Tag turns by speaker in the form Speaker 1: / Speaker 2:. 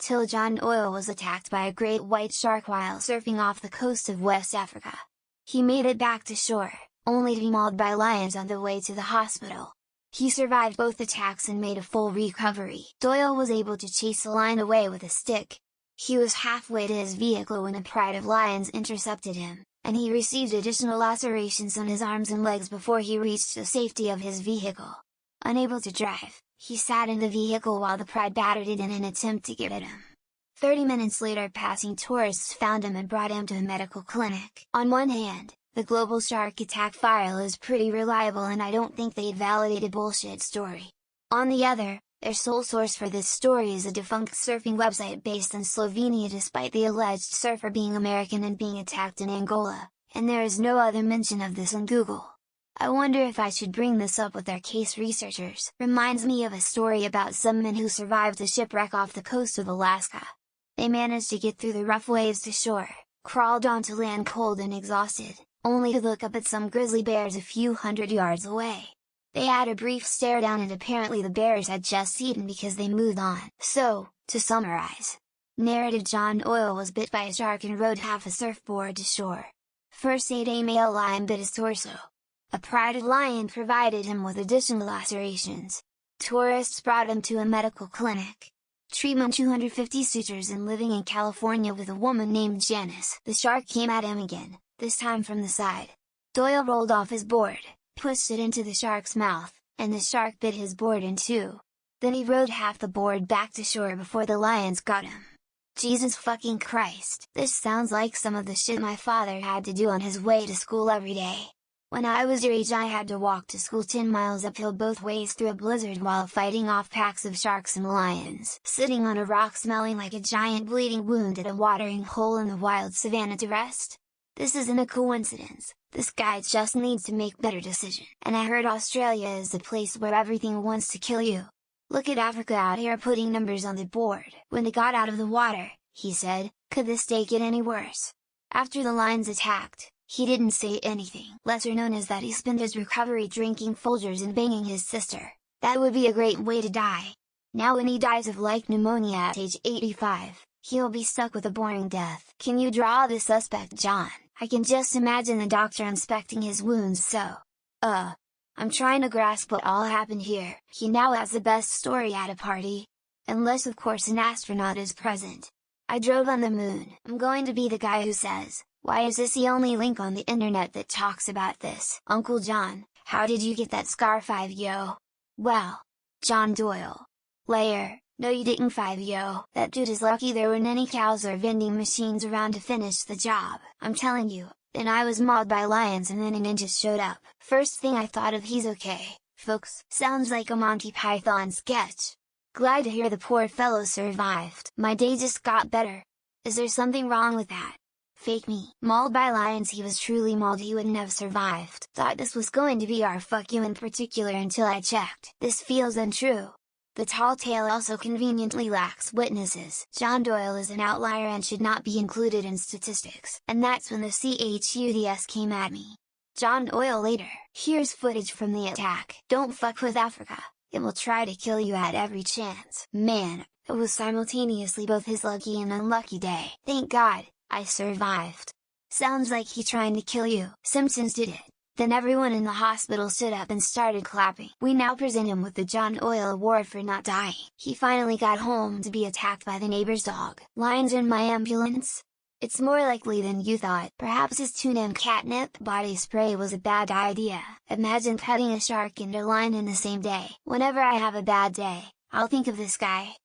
Speaker 1: TIL John Doyle was attacked by a great white shark while surfing off the coast of West Africa. He made it back to shore, only to be mauled by lions on the way to the hospital. He survived both attacks and made a full recovery. Doyle was able to chase the lion away with a stick. He was halfway to his vehicle when a pride of lions intercepted him, and he received additional lacerations on his arms and legs before he reached the safety of his vehicle. Unable to drive, he sat in the vehicle while the pride battered it in an attempt to get at him. 30 minutes later, passing tourists found him and brought him to a medical clinic. On one hand, the global shark attack file is pretty reliable and I don't think they'd validate a bullshit story. On the other, their sole source for this story is a defunct surfing website based in Slovenia despite the alleged surfer being American and being attacked in Angola, and there is no other mention of this on Google. I wonder if I should bring this up with their case researchers. Reminds me of a story about some men who survived a shipwreck off the coast of Alaska. They managed to get through the rough waves to shore, crawled onto land cold and exhausted, only to look up at some grizzly bears a few hundred yards away. They had a brief stare down and apparently the bears had just eaten because they moved on. So, to summarize, narrative: John Doyle was bit by a shark and rode half a surfboard to shore. First aid: a male lion bit his torso. A prided lion provided him with additional lacerations. Tourists brought him to a medical clinic. Treatment: 250 sutures and living in California with a woman named Janice. The shark came at him again, this time from the side. Doyle rolled off his board, pushed it into the shark's mouth, and the shark bit his board in two. Then he rode half the board back to shore before the lions got him. Jesus fucking Christ! This sounds like some of the shit my father had to do on his way to school every day. When I was your age I had to walk to school 10 miles uphill both ways through a blizzard while fighting off packs of sharks and lions. Sitting on a rock smelling like a giant bleeding wound at a watering hole in the wild savannah to rest. This isn't a coincidence, this guy just needs to make better decisions. And I heard Australia is the place where everything wants to kill you. Look at Africa out here putting numbers on the board. When they got out of the water, he said, could this day get any worse? After the lions attacked, he didn't say anything. Lesser known is that he spent his recovery drinking Folgers and banging his sister. That would be a great way to die. Now when he dies of like pneumonia at age 85, he'll be stuck with a boring death. Can you draw the suspect, John? I can just imagine the doctor inspecting his wounds. So, I'm trying to grasp what all happened here. He now has the best story at a party. Unless of course an astronaut is present. I drove on the moon. I'm going to be the guy who says, why is this the only link on the internet that talks about this? Uncle John, how did you get that scar 5 yo? Well, John Doyle. Layer, no you didn't 5 yo. That dude is lucky there weren't any cows or vending machines around to finish the job. I'm telling you, then I was mauled by lions and then a ninja showed up. First thing I thought of, he's okay, folks. Sounds like a Monty Python sketch. Glad to hear the poor fellow survived. My day just got better. Is there something wrong with that? Fake me. Mauled by lions? He was truly mauled, he wouldn't have survived. Thought this was going to be our fuck you in particular until I checked. This feels untrue. The tall tale also conveniently lacks witnesses. John Doyle is an outlier and should not be included in statistics. And that's when the CHUDS came at me. John Doyle later. Here's footage from the attack. Don't fuck with Africa. It will try to kill you at every chance. Man, it was simultaneously both his lucky and unlucky day. Thank God, I survived. Sounds like he trying to kill you. Simpsons did it. Then everyone in the hospital stood up and started clapping. We now present him with the John Doyle Award for not dying. He finally got home to be attacked by the neighbor's dog. Lions in my ambulance? It's more likely than you thought. Perhaps his tuna and catnip body spray was a bad idea. Imagine cutting a shark and a lion in the same day. Whenever I have a bad day, I'll think of this guy.